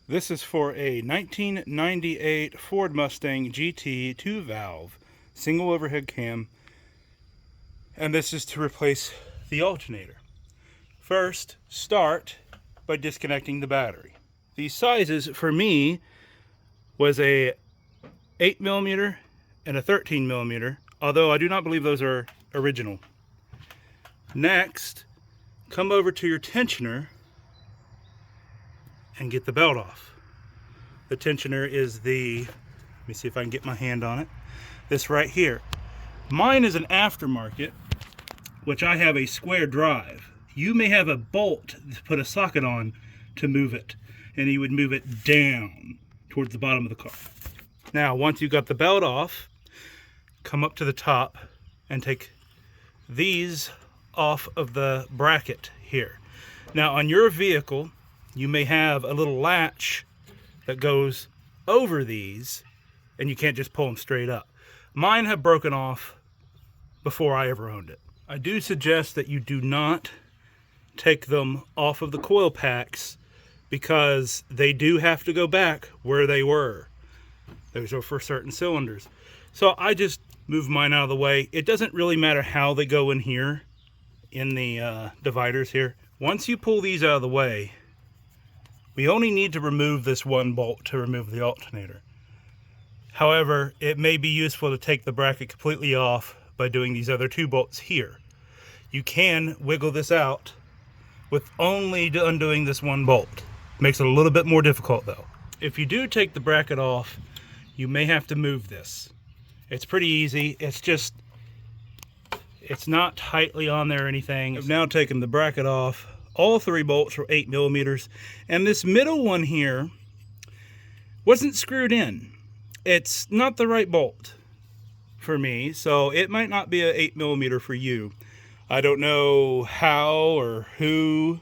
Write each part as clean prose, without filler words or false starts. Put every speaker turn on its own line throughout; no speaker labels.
This is for a 1998 Ford Mustang GT 2-valve single overhead cam, and this is to replace the alternator. First, start by disconnecting the battery. The sizes for me was a 8mm and a 13mm, although I do not believe those are original. Next, come over to your tensioner and get the belt off. The tensioner is let me see if I can get my hand on it, this right here. Mine is an aftermarket, which I have a square drive. You may have a bolt to put a socket on to move it, and you would move it down towards the bottom of the car. Now, once you got the belt off, come up to the top and take these off of the bracket here. Now, on your vehicle, you may have a little latch that goes over these, and you can't just pull them straight up. Mine have broken off before I ever owned it. I do suggest that you do not take them off of the coil packs, because they do have to go back where they were. Those are for certain cylinders. So I just move mine out of the way. It doesn't really matter how they go in here, in the dividers here. Once you pull these out of the way, we only need to remove this one bolt to remove the alternator. However, it may be useful to take the bracket completely off by doing these other two bolts here. You can wiggle this out with only undoing this one bolt. Makes it a little bit more difficult though. If you do take the bracket off, you may have to move this. It's pretty easy. It's not tightly on there or anything. I've now taken the bracket off. All three bolts were 8mm, and this middle one here wasn't screwed in. It's not the right bolt for me, so it might not be an 8mm for you. I don't know how or who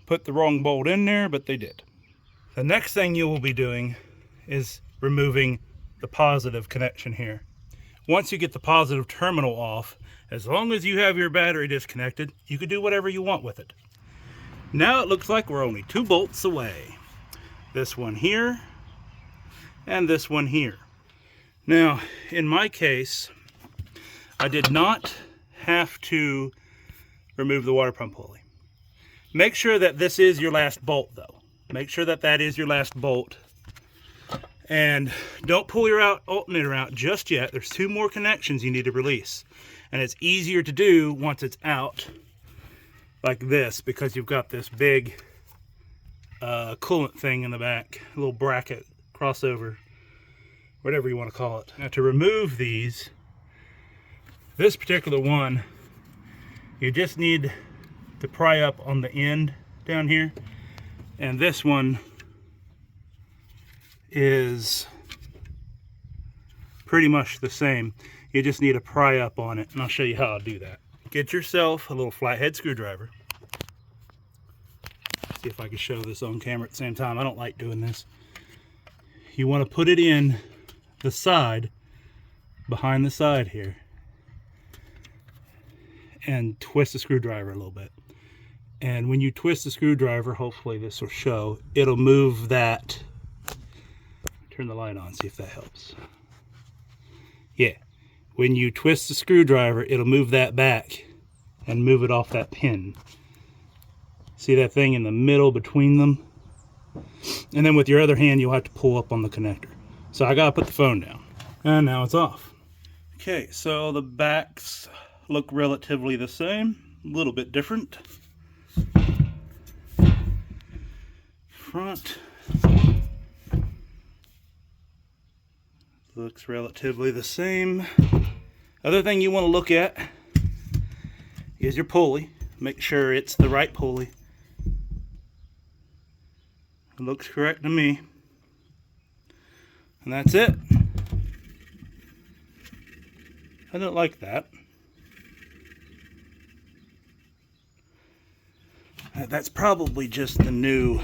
put the wrong bolt in there, but they did. The next thing you will be doing is removing the positive connection here. Once you get the positive terminal off, as long as you have your battery disconnected, you can do whatever you want with it. Now it looks like we're only 2 bolts away. This one here, and this one here. Now, in my case, I did not have to remove the water pump pulley. Make sure that this is your last bolt though. Make sure that that is your last bolt. And don't pull your alternator out just yet. There's 2 more connections you need to release. And it's easier to do once it's out like this, because you've got this big coolant thing in the back, a little bracket, crossover, whatever you want to call it. Now to remove these, this particular one, you just need to pry up on the end down here. And this one is pretty much the same. You just need to pry up on it, and I'll show you how I'll do that. Get yourself a little flathead screwdriver. See if I can show this on camera at the same time. I don't like doing this. You want to put it in the side, behind the side here, and twist the screwdriver a little bit. And when you twist the screwdriver, hopefully this will show, it'll move that. Turn the light on, see if that helps. Yeah. When you twist the screwdriver, it'll move that back and move it off that pin. See that thing in the middle between them? And then with your other hand, you'll have to pull up on the connector. So I gotta put the phone down. And now it's off. Okay, so the backs look relatively the same, a little bit different. Front looks relatively the same. Other thing you want to look at is your pulley. Make sure it's the right pulley. It looks correct to me. And that's it. I don't like that. That's probably just the new.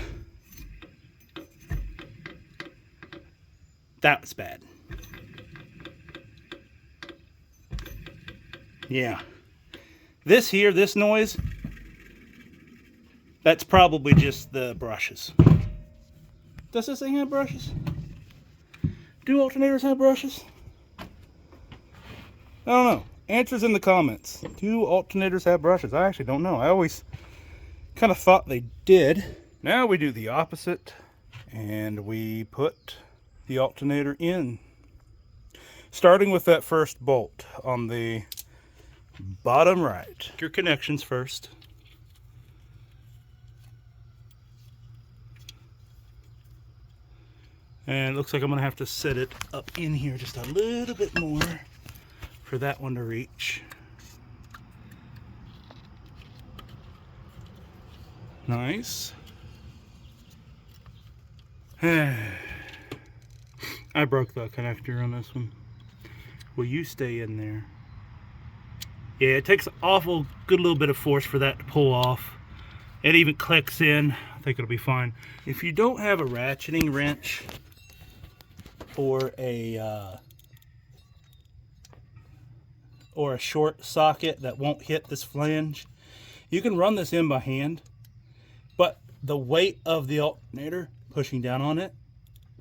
That was bad. Yeah. This here, this noise, that's probably just the brushes. Does this thing have brushes? Do alternators have brushes? I don't know. Answers in the comments. Do alternators have brushes? I actually don't know. I always kind of thought they did. Now we do the opposite, and we put the alternator in. Starting with that first bolt on the bottom right. Your connections first. And it looks like I'm going to have to set it up in here just a little bit more for that one to reach. Nice. I broke the connector on this one. Will you stay in there? Yeah, it takes an awful good little bit of force for that to pull off. It even clicks in. I think it'll be fine. If you don't have a ratcheting wrench or a short socket that won't hit this flange, you can run this in by hand, but the weight of the alternator pushing down on it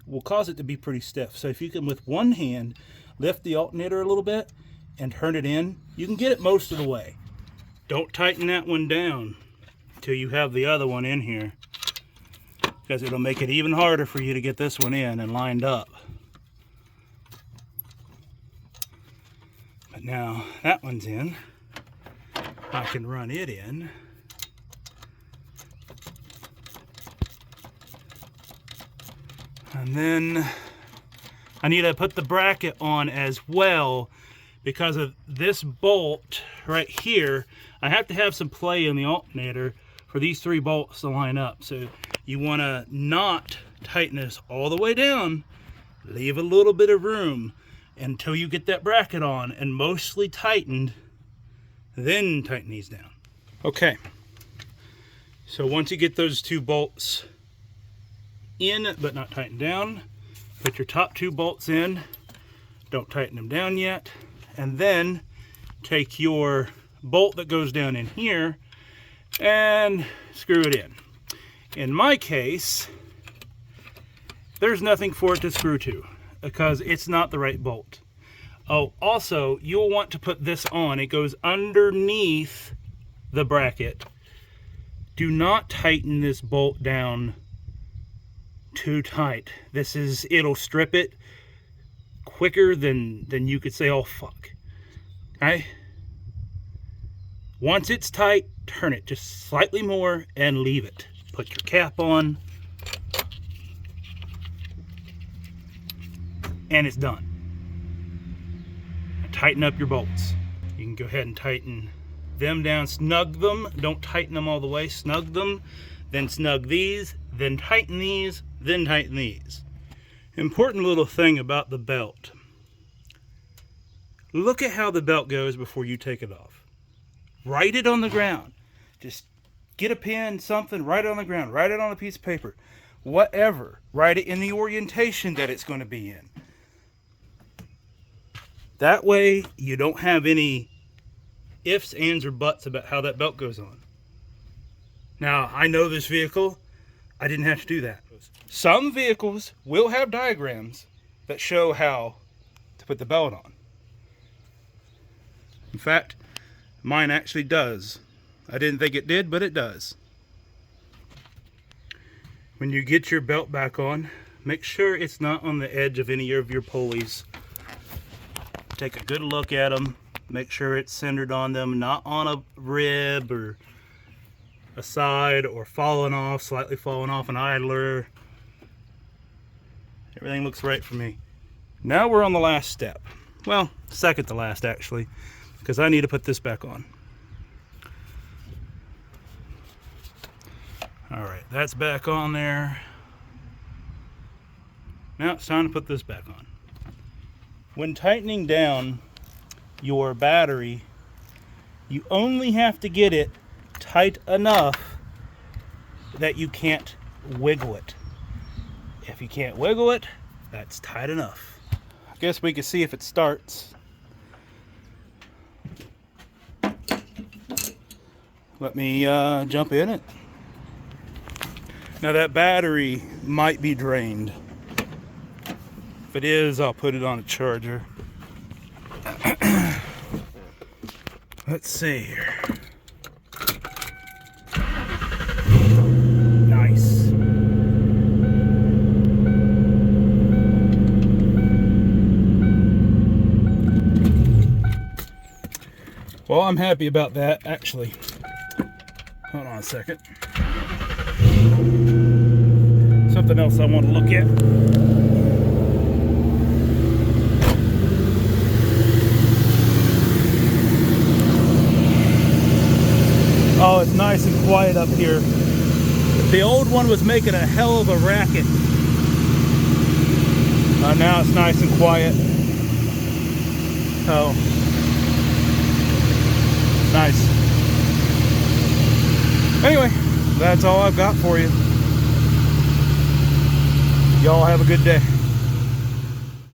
will cause it to be pretty stiff. So if you can, with one hand, lift the alternator a little bit and turn it in, you can get it most of the way. Don't tighten that one down until you have the other one in here, because it'll make it even harder for you to get this one in and lined up. But now that one's in, I can run it in. And then I need to put the bracket on as well, because of this bolt right here. I have to have some play in the alternator for these 3 bolts to line up. So you want to not tighten this all the way down. Leave a little bit of room until you get that bracket on and mostly tightened, then tighten these down. Okay, so once you get those 2 bolts in but not tightened down, put your top 2 bolts in, don't tighten them down yet, and then take your bolt that goes down in here and screw it in. In my case, there's nothing for it to screw to because it's not the right bolt. Oh, also, you'll want to put this on. It goes underneath the bracket. Do not tighten this bolt down too tight. It'll strip it quicker than you could say, oh fuck. Okay? Once it's tight, turn it just slightly more and leave it. Put your cap on, and it's done. Now tighten up your bolts. You can go ahead and tighten them down, snug them. Don't tighten them all the way, snug them, then snug these, then tighten these, then tighten these. Important little thing about the belt. Look at how the belt goes before you take it off. Write it on the ground. Just get a pen, something, write it on the ground. Write it on a piece of paper. Whatever. Write it in the orientation that it's going to be in. That way you don't have any ifs, ands, or buts about how that belt goes on. Now, I know this vehicle, I didn't have to do that. Some vehicles will have diagrams that show how to put the belt on. In fact, mine actually does. I didn't think it did, but it does. When you get your belt back on, make sure it's not on the edge of any of your pulleys. Take a good look at them. Make sure it's centered on them, not on a rib or a side or slightly falling off an idler. Everything looks right for me. Now we're on the last step. Well, second to last actually, because I need to put this back on. Alright, that's back on there. Now it's time to put this back on. When tightening down your battery, you only have to get it tight enough that you can't wiggle it. If you can't wiggle it, that's tight enough. I guess we can see if it starts. Let me jump in it. Now that battery might be drained. If it is, I'll put it on a charger. Let's see here. Nice. Well, I'm happy about that, actually. Hold on a second. Something else I want to look at. Oh, it's nice and quiet up here. The old one was making a hell of a racket. Now it's nice and quiet. Oh. Nice. Anyway, that's all I've got for you. Y'all have a good day.